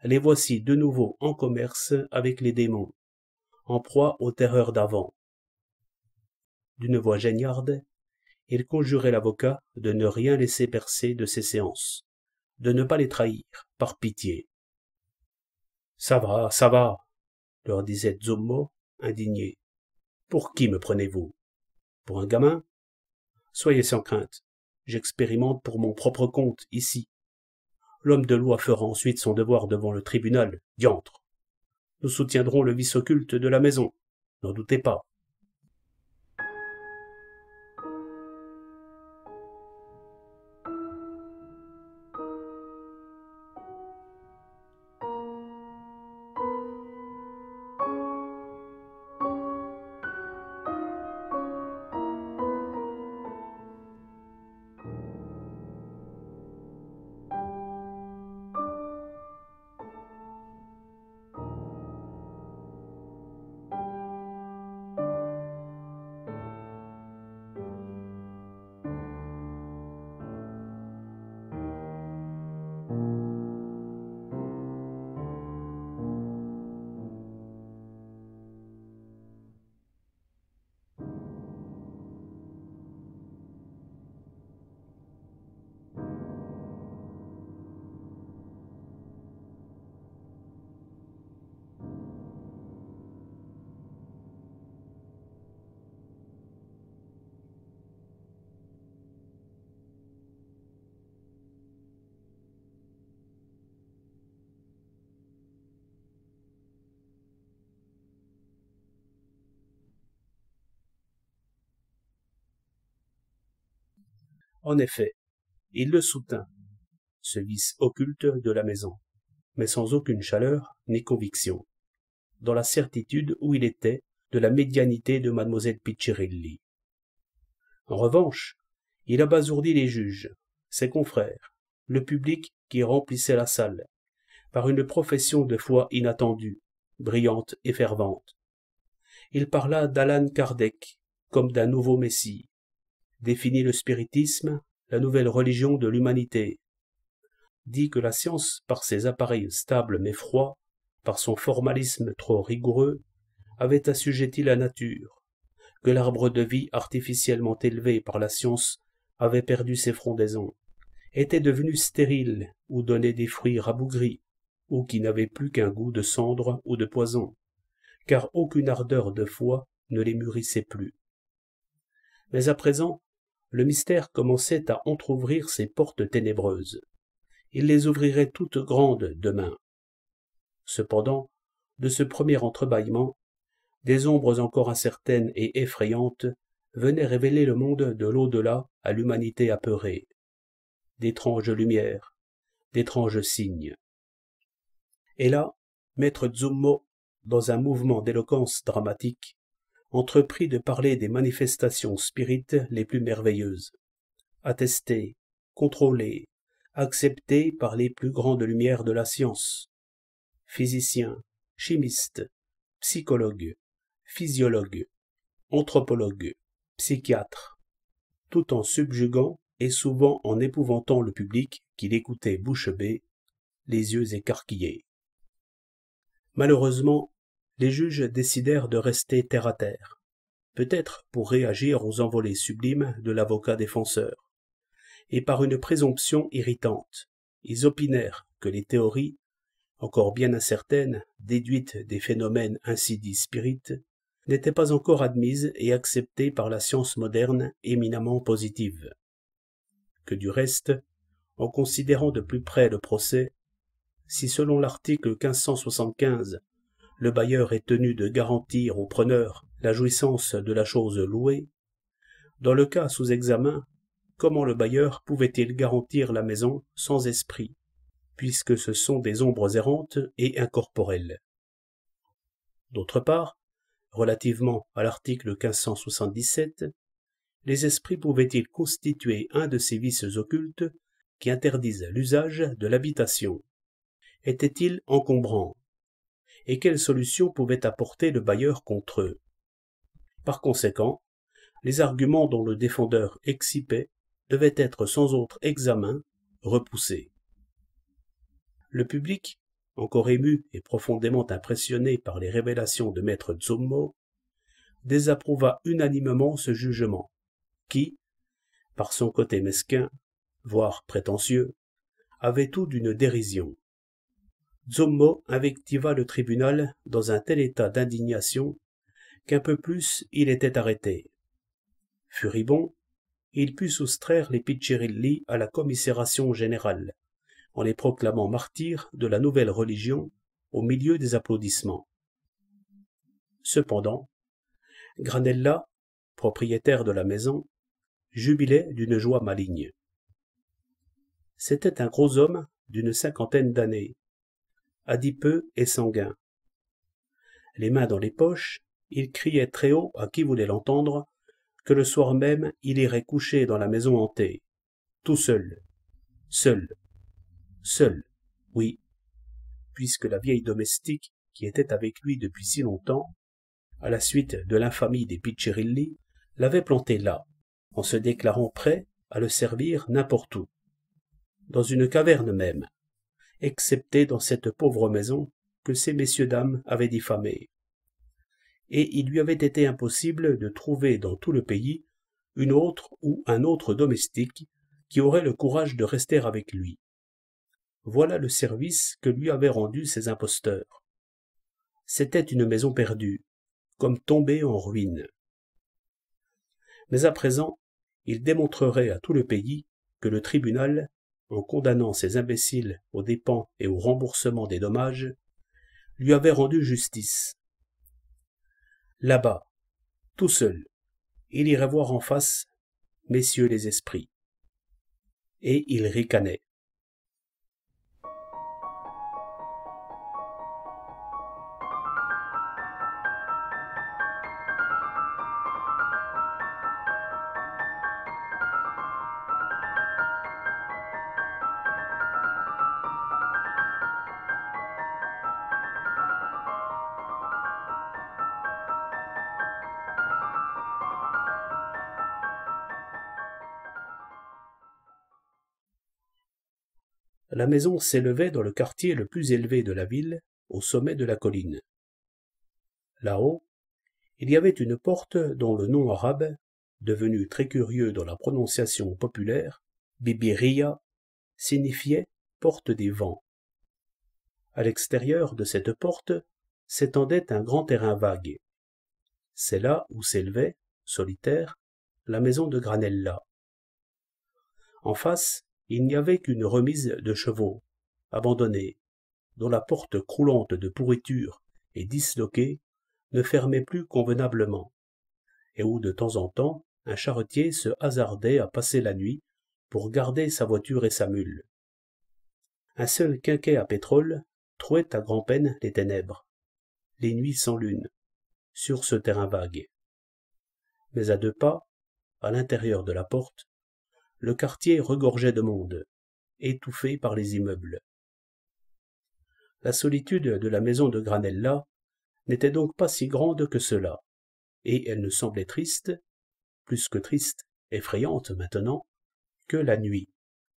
les voici de nouveau en commerce avec les démons, en proie aux terreurs d'avant. D'une voix geignarde, il conjurait l'avocat de ne rien laisser percer de ces séances, de ne pas les trahir, par pitié. « Ça va, leur disait Zummo, indigné. « Pour qui me prenez-vous? Pour un gamin? Soyez sans crainte, j'expérimente pour mon propre compte, ici. L'homme de loi fera ensuite son devoir devant le tribunal, diantre. Nous soutiendrons le vice occulte de la maison, n'en doutez pas. » En effet, il le soutint, ce vice occulte de la maison, mais sans aucune chaleur ni conviction, dans la certitude où il était de la médianité de mademoiselle Piccirilli. En revanche, il abasourdit les juges, ses confrères, le public qui remplissait la salle, par une profession de foi inattendue, brillante et fervente. Il parla d'Allan Kardec comme d'un nouveau Messie, définit le spiritisme, la nouvelle religion de l'humanité, dit que la science, par ses appareils stables mais froids, par son formalisme trop rigoureux, avait assujetti la nature, que l'arbre de vie artificiellement élevé par la science avait perdu ses frondaisons, était devenu stérile ou donnait des fruits rabougris, ou qui n'avaient plus qu'un goût de cendre ou de poison, car aucune ardeur de foi ne les mûrissait plus. Mais à présent, le mystère commençait à entr'ouvrir ses portes ténébreuses. Il les ouvrirait toutes grandes demain. Cependant, de ce premier entrebâillement, des ombres encore incertaines et effrayantes venaient révéler le monde de l'au-delà à l'humanité apeurée. D'étranges lumières, d'étranges signes. Et là, maître Zummo, dans un mouvement d'éloquence dramatique, entreprit de parler des manifestations spirites les plus merveilleuses, attestées, contrôlées, acceptées par les plus grandes lumières de la science. Physiciens, chimistes, psychologues, physiologues, anthropologues, psychiatres, tout en subjuguant et souvent en épouvantant le public qui l'écoutait bouche bée, les yeux écarquillés. Malheureusement, les juges décidèrent de rester terre à terre, peut-être pour réagir aux envolées sublimes de l'avocat défenseur, et par une présomption irritante, ils opinèrent que les théories, encore bien incertaines, déduites des phénomènes ainsi dits spirites, n'étaient pas encore admises et acceptées par la science moderne éminemment positive. Que du reste, en considérant de plus près le procès, si selon l'article 1575, le bailleur est tenu de garantir au preneur la jouissance de la chose louée, dans le cas sous examen, comment le bailleur pouvait-il garantir la maison sans esprit, puisque ce sont des ombres errantes et incorporelles? D'autre part, relativement à l'article 1577, les esprits pouvaient-ils constituer un de ces vices occultes qui interdisent l'usage de l'habitation? Étaient-ils encombrants? Et quelle solution pouvait apporter le bailleur contre eux? Par conséquent, les arguments dont le défendeur excipait devaient être sans autre examen repoussés. Le public, encore ému et profondément impressionné par les révélations de maître Zummo, désapprouva unanimement ce jugement, qui, par son côté mesquin, voire prétentieux, avait tout d'une dérision. Zummo invectiva le tribunal dans un tel état d'indignation qu'un peu plus il était arrêté. Furibond, il put soustraire les Piccirilli à la commisération générale, en les proclamant martyrs de la nouvelle religion au milieu des applaudissements. Cependant, Granella, propriétaire de la maison, jubilait d'une joie maligne. C'était un gros homme d'une cinquantaine d'années, adipeux et sanguin. Les mains dans les poches, il criait très haut à qui voulait l'entendre que le soir même il irait coucher dans la maison hantée, tout seul, seul, seul, oui, puisque la vieille domestique qui était avec lui depuis si longtemps, à la suite de l'infamie des Piccirilli, l'avait planté là, en se déclarant prêt à le servir n'importe où, dans une caverne même, excepté dans cette pauvre maison que ces messieurs-dames avaient diffamée. Et il lui avait été impossible de trouver dans tout le pays une autre ou un autre domestique qui aurait le courage de rester avec lui. Voilà le service que lui avaient rendu ces imposteurs. C'était une maison perdue, comme tombée en ruine. Mais à présent, il démontrerait à tout le pays que le tribunal, en condamnant ces imbéciles aux dépens et au remboursement des dommages, lui avait rendu justice. Là-bas, tout seul, il irait voir en face messieurs les esprits. Et il ricanait. La maison s'élevait dans le quartier le plus élevé de la ville, au sommet de la colline. Là-haut, il y avait une porte dont le nom arabe, devenu très curieux dans la prononciation populaire, Bibiria, signifiait porte des vents. À l'extérieur de cette porte s'étendait un grand terrain vague. C'est là où s'élevait, solitaire, la maison de Granella. En face, il n'y avait qu'une remise de chevaux, abandonnée, dont la porte croulante de pourriture et disloquée ne fermait plus convenablement, et où de temps en temps un charretier se hasardait à passer la nuit pour garder sa voiture et sa mule. Un seul quinquet à pétrole trouait à grand-peine les ténèbres, les nuits sans lune, sur ce terrain vague. Mais à 2 pas, à l'intérieur de la porte, le quartier regorgeait de monde, étouffé par les immeubles. La solitude de la maison de Granella n'était donc pas si grande que cela, et elle ne semblait triste, plus que triste, effrayante maintenant, que la nuit,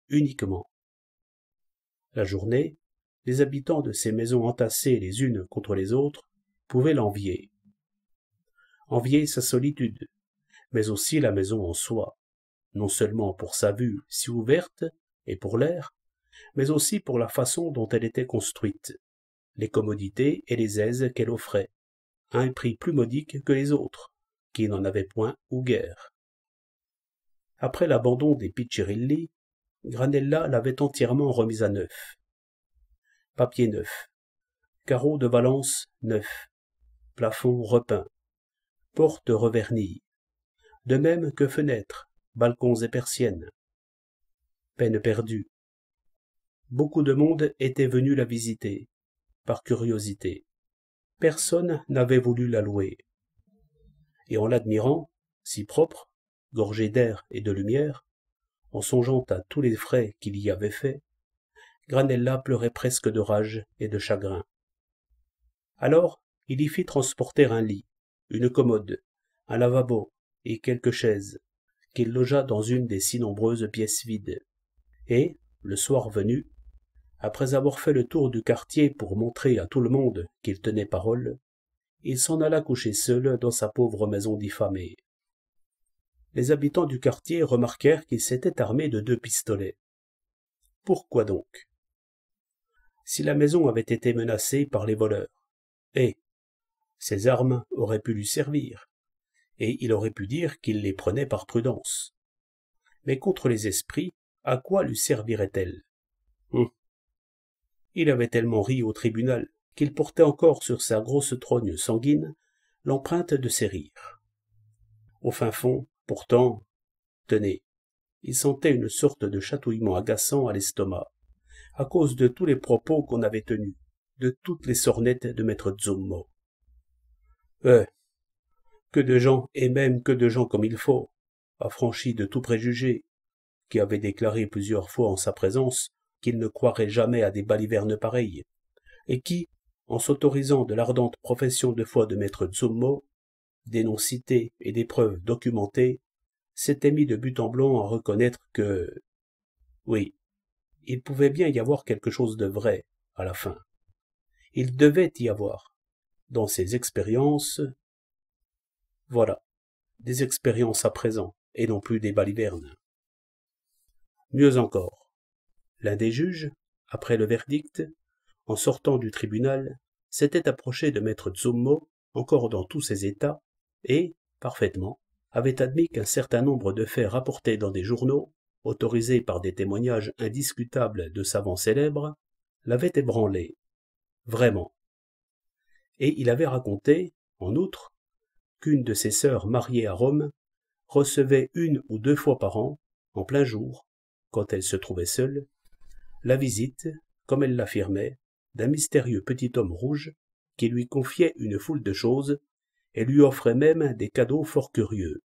uniquement. La journée, les habitants de ces maisons entassées les unes contre les autres pouvaient l'envier. Envier sa solitude, mais aussi la maison en soi, non seulement pour sa vue si ouverte et pour l'air, mais aussi pour la façon dont elle était construite, les commodités et les aises qu'elle offrait, à un prix plus modique que les autres, qui n'en avaient point ou guère. Après l'abandon des Piccirilli, Granella l'avait entièrement remise à neuf. Papier neuf, carreaux de Valence neufs, plafond repeint, portes revernies, de même que fenêtres, balcons et persiennes. Peine perdue. Beaucoup de monde était venu la visiter, par curiosité. Personne n'avait voulu la louer. Et en l'admirant, si propre, gorgée d'air et de lumière, en songeant à tous les frais qu'il y avait faits, Granella pleurait presque de rage et de chagrin. Alors, il y fit transporter un lit, une commode, un lavabo et quelques chaises, qu'il logea dans une des si nombreuses pièces vides. Et, le soir venu, après avoir fait le tour du quartier pour montrer à tout le monde qu'il tenait parole, il s'en alla coucher seul dans sa pauvre maison diffamée. Les habitants du quartier remarquèrent qu'il s'était armé de 2 pistolets. Pourquoi donc? Si la maison avait été menacée par les voleurs, ces armes auraient pu lui servir, et il aurait pu dire qu'il les prenait par prudence. Mais contre les esprits, à quoi lui serviraient-elles? Il avait tellement ri au tribunal qu'il portait encore sur sa grosse trogne sanguine l'empreinte de ses rires. Au fin fond, pourtant, tenez, il sentait une sorte de chatouillement agaçant à l'estomac, à cause de tous les propos qu'on avait tenus, de toutes les sornettes de maître Zummo. Que de gens, et même que de gens comme il faut, affranchis de tout préjugé, qui avaient déclaré plusieurs fois en sa présence qu'ils ne croiraient jamais à des balivernes pareilles, et qui, en s'autorisant de l'ardente profession de foi de maître Zummo, des noms cités et des preuves documentées, s'étaient mis de but en blanc à reconnaître que, oui, il pouvait bien y avoir quelque chose de vrai, à la fin. Il devait y avoir, dans ses expériences, voilà, des expériences à présent, et non plus des balivernes. Mieux encore, l'un des juges, après le verdict, en sortant du tribunal, s'était approché de maître Zummo, encore dans tous ses états, et, parfaitement, avait admis qu'un certain nombre de faits rapportés dans des journaux, autorisés par des témoignages indiscutables de savants célèbres, l'avaient ébranlé, vraiment. Et il avait raconté, en outre, qu'une de ses sœurs mariée à Rome recevait 1 ou 2 fois par an, en plein jour, quand elle se trouvait seule, la visite, comme elle l'affirmait, d'un mystérieux petit homme rouge qui lui confiait une foule de choses et lui offrait même des cadeaux fort curieux.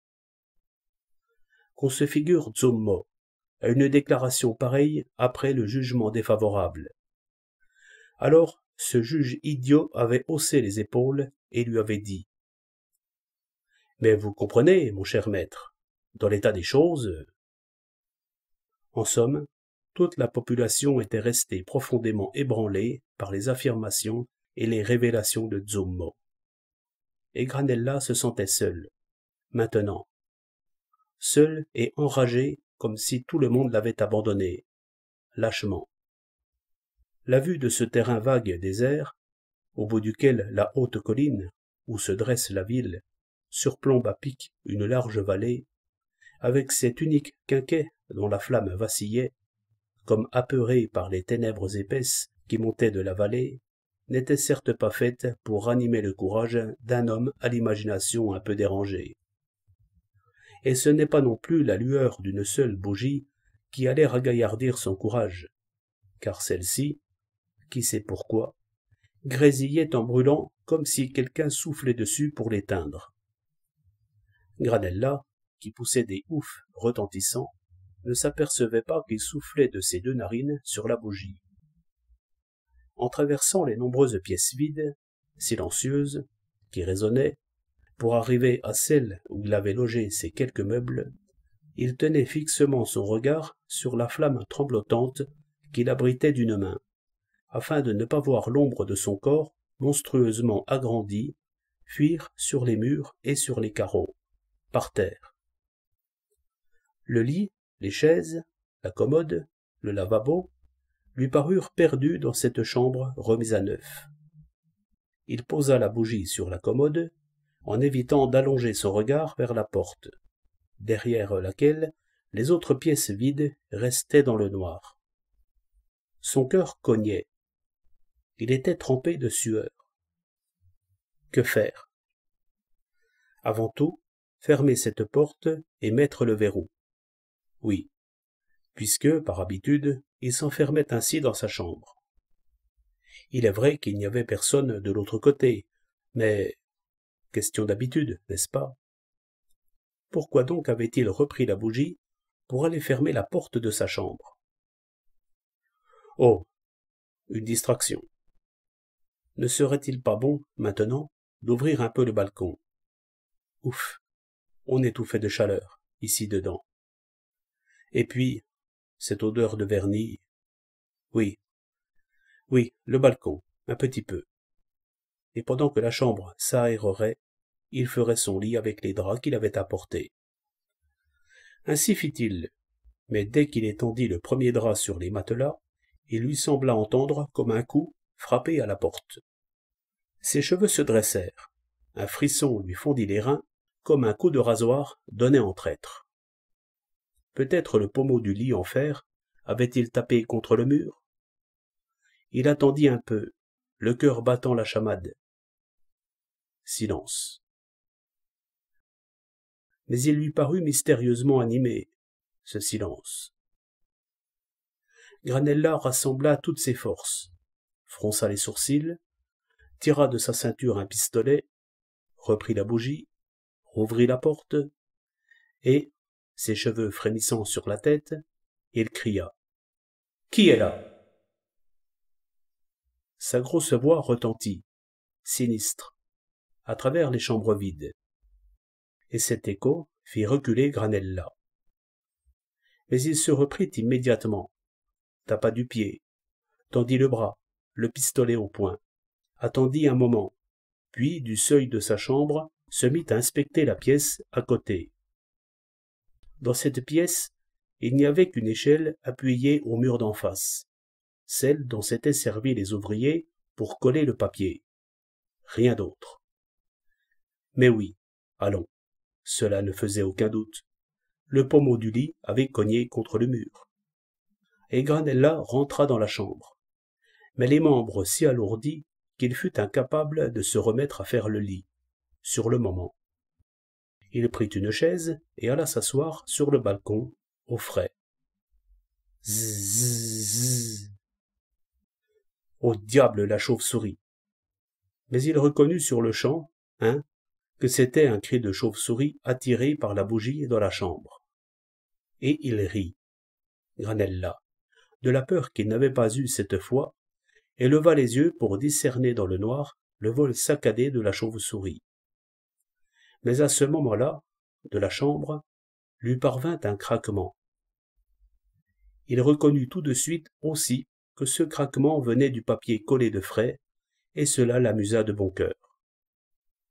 Qu'on se figure Zummo à une déclaration pareille après le jugement défavorable. Alors, ce juge idiot avait haussé les épaules et lui avait dit « Mais vous comprenez, mon cher maître, dans l'état des choses... » En somme, toute la population était restée profondément ébranlée par les affirmations et les révélations de Zummo. Et Granella se sentait seul, maintenant. Seul et enragé comme si tout le monde l'avait abandonné, lâchement. La vue de ce terrain vague et désert, au bout duquel la haute colline, où se dresse la ville, surplombe à pic une large vallée, avec cet unique quinquet dont la flamme vacillait, comme apeurée par les ténèbres épaisses qui montaient de la vallée, n'était certes pas faite pour ranimer le courage d'un homme à l'imagination un peu dérangée. Et ce n'est pas non plus la lueur d'une seule bougie qui allait ragaillardir son courage, car celle-ci, qui sait pourquoi, grésillait en brûlant comme si quelqu'un soufflait dessus pour l'éteindre. Granella, qui poussait des oufs retentissants, ne s'apercevait pas qu'il soufflait de ses 2 narines sur la bougie. En traversant les nombreuses pièces vides, silencieuses, qui résonnaient, pour arriver à celle où il avait logé ses quelques meubles, il tenait fixement son regard sur la flamme tremblotante qu'il abritait d'une main, afin de ne pas voir l'ombre de son corps monstrueusement agrandi fuir sur les murs et sur les carreaux, par terre. Le lit, les chaises, la commode, le lavabo, lui parurent perdus dans cette chambre remise à neuf. Il posa la bougie sur la commode, en évitant d'allonger son regard vers la porte, derrière laquelle les autres pièces vides restaient dans le noir. Son cœur cognait. Il était trempé de sueur. Que faire? Avant tout, fermer cette porte et mettre le verrou. Oui, puisque, par habitude, il s'enfermait ainsi dans sa chambre. Il est vrai qu'il n'y avait personne de l'autre côté, mais question d'habitude, n'est-ce pas? Pourquoi donc avait-il repris la bougie pour aller fermer la porte de sa chambre? Oh, une distraction. Ne serait-il pas bon, maintenant, d'ouvrir un peu le balcon? Ouf, on étouffait de chaleur, ici dedans. Et puis, cette odeur de vernis. Oui, le balcon, un petit peu. Et pendant que la chambre s'aérerait, il ferait son lit avec les draps qu'il avait apportés. Ainsi fit-il, mais dès qu'il étendit le premier drap sur les matelas, il lui sembla entendre, comme un coup, frapper à la porte. Ses cheveux se dressèrent, un frisson lui fondit les reins, comme un coup de rasoir donné en traître. Peut-être le pommeau du lit en fer avait-il tapé contre le mur? Il attendit un peu, le cœur battant la chamade. Silence. Mais il lui parut mystérieusement animé, ce silence. Granella rassembla toutes ses forces, fronça les sourcils, tira de sa ceinture un pistolet, reprit la bougie, rouvrit la porte, et, ses cheveux frémissant sur la tête, il cria « Qui est là ?» Sa grosse voix retentit, sinistre, à travers les chambres vides, et cet écho fit reculer Granella. Mais il se reprit immédiatement, tapa du pied, tendit le bras, le pistolet au poing, attendit un moment, puis du seuil de sa chambre se mit à inspecter la pièce à côté. Dans cette pièce, il n'y avait qu'une échelle appuyée au mur d'en face, celle dont s'étaient servis les ouvriers pour coller le papier. Rien d'autre. Mais oui, allons, cela ne faisait aucun doute. Le pommeau du lit avait cogné contre le mur. Et Granella rentra dans la chambre, mais les membres si alourdis qu'il fut incapable de se remettre à faire le lit, sur le moment. Il prit une chaise et alla s'asseoir sur le balcon, au frais. Zzz. Au diable la chauve-souris! Mais il reconnut sur-le-champ, que c'était un cri de chauve-souris attiré par la bougie dans la chambre. Et il rit, Granella, de la peur qu'il n'avait pas eue cette fois, et leva les yeux pour discerner dans le noir le vol saccadé de la chauve-souris. Mais à ce moment-là, de la chambre, lui parvint un craquement. Il reconnut tout de suite aussi que ce craquement venait du papier collé de frais, et cela l'amusa de bon cœur.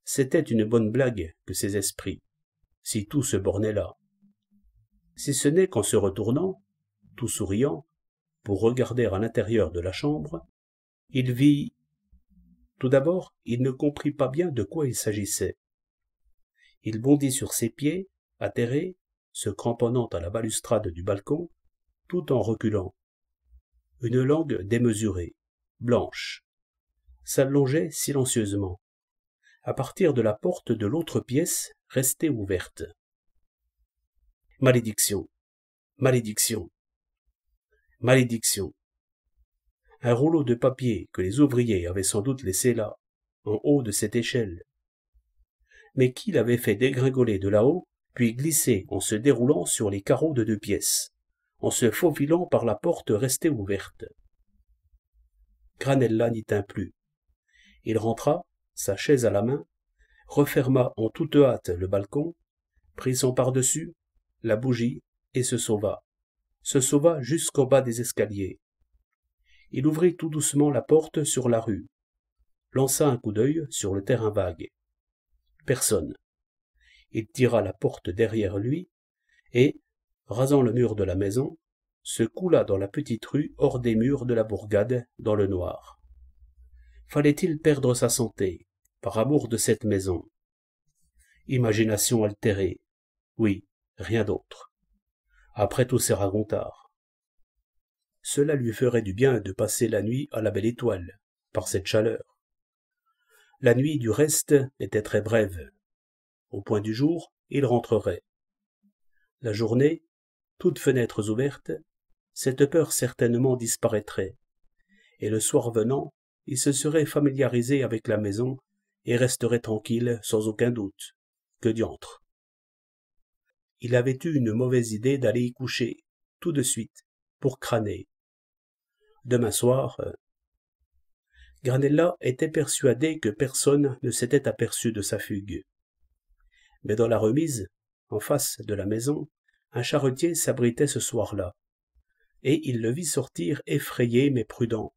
C'était une bonne blague que ces esprits, si tout se bornait là. Si ce n'est qu'en se retournant, tout souriant, pour regarder à l'intérieur de la chambre, il vit... Tout d'abord, il ne comprit pas bien de quoi il s'agissait. Il bondit sur ses pieds, atterré, se cramponnant à la balustrade du balcon, tout en reculant. Une langue démesurée, blanche, s'allongeait silencieusement, à partir de la porte de l'autre pièce restée ouverte. Malédiction, malédiction, malédiction. Un rouleau de papier que les ouvriers avaient sans doute laissé là, en haut de cette échelle. Mais qui l'avait fait dégringoler de là-haut, puis glisser en se déroulant sur les carreaux de 2 pièces, en se faufilant par la porte restée ouverte? Granella n'y tint plus. Il rentra, sa chaise à la main, referma en toute hâte le balcon, prit son pardessus, la bougie, et se sauva jusqu'en bas des escaliers. Il ouvrit tout doucement la porte sur la rue, lança un coup d'œil sur le terrain vague. Personne. Il tira la porte derrière lui, et, rasant le mur de la maison, se coula dans la petite rue hors des murs de la bourgade, dans le noir. Fallait-il perdre sa santé, par amour de cette maison? Imagination altérée. Oui, rien d'autre. Après tous ces racontards. Cela lui ferait du bien de passer la nuit à la belle étoile, par cette chaleur. La nuit, du reste, était très brève. Au point du jour, il rentrerait. La journée, toutes fenêtres ouvertes, cette peur certainement disparaîtrait, et le soir venant, il se serait familiarisé avec la maison et resterait tranquille sans aucun doute. Que diantre! Il avait eu une mauvaise idée d'aller y coucher, tout de suite, pour crâner. Demain soir... Granella était persuadé que personne ne s'était aperçu de sa fugue. Mais dans la remise, en face de la maison, un charretier s'abritait ce soir-là, et il le vit sortir effrayé mais prudent,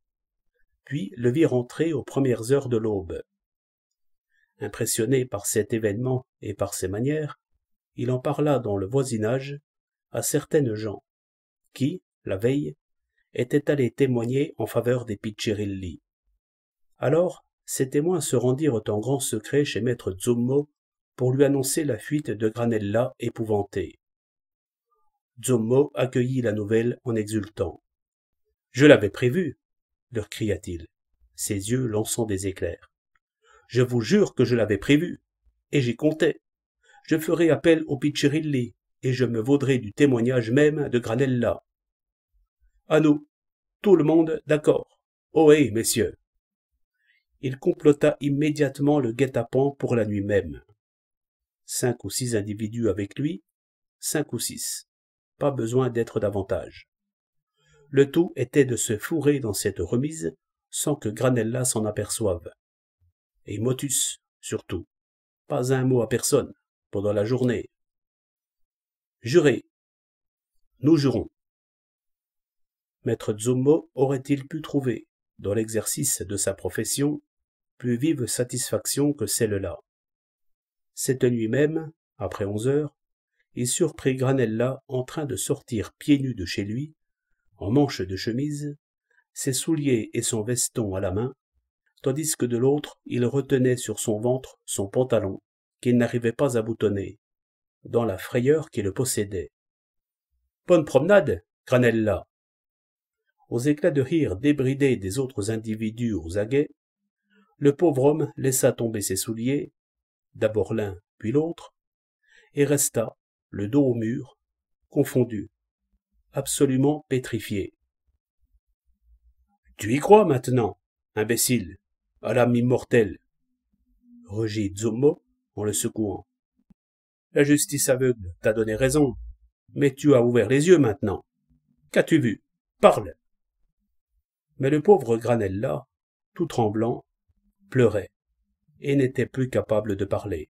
puis le vit rentrer aux premières heures de l'aube. Impressionné par cet événement et par ses manières, il en parla dans le voisinage à certaines gens, qui, la veille, étaient allés témoigner en faveur des Piccirilli. Alors, ces témoins se rendirent en grand secret chez maître Zummo pour lui annoncer la fuite de Granella épouvanté. Zummo accueillit la nouvelle en exultant. « Je l'avais prévu, » leur cria-t-il, ses yeux lançant des éclairs. « Je vous jure que je l'avais prévu, et j'y comptais. Je ferai appel aux Piccirilli, et je me vaudrai du témoignage même de Granella. À nous, tout le monde d'accord. Ohé, messieurs !» Il complota immédiatement le guet-apens pour la nuit même. 5 ou 6 individus avec lui, 5 ou 6. Pas besoin d'être davantage. Le tout était de se fourrer dans cette remise sans que Granella s'en aperçoive. Et motus, surtout. Pas un mot à personne, pendant la journée. Jurez. Nous jurons. Maître Zummo aurait-il pu trouver, dans l'exercice de sa profession, plus vive satisfaction que celle-là. Cette nuit même, après 11 heures, il surprit Granella en train de sortir pieds nus de chez lui, en manches de chemise, ses souliers et son veston à la main, tandis que de l'autre il retenait sur son ventre son pantalon, qu'il n'arrivait pas à boutonner, dans la frayeur qui le possédait. « Bonne promenade, Granella !» Aux éclats de rire débridés des autres individus aux aguets, le pauvre homme laissa tomber ses souliers, d'abord l'un puis l'autre, et resta, le dos au mur, confondu, absolument pétrifié. « Tu y crois maintenant, imbécile, à l'âme immortelle !» rugit Zummo en le secouant. « La justice aveugle t'a donné raison, mais tu as ouvert les yeux maintenant. Qu'as-tu vu? Parle !» Mais le pauvre Granella, tout tremblant, pleurait, et n'était plus capable de parler.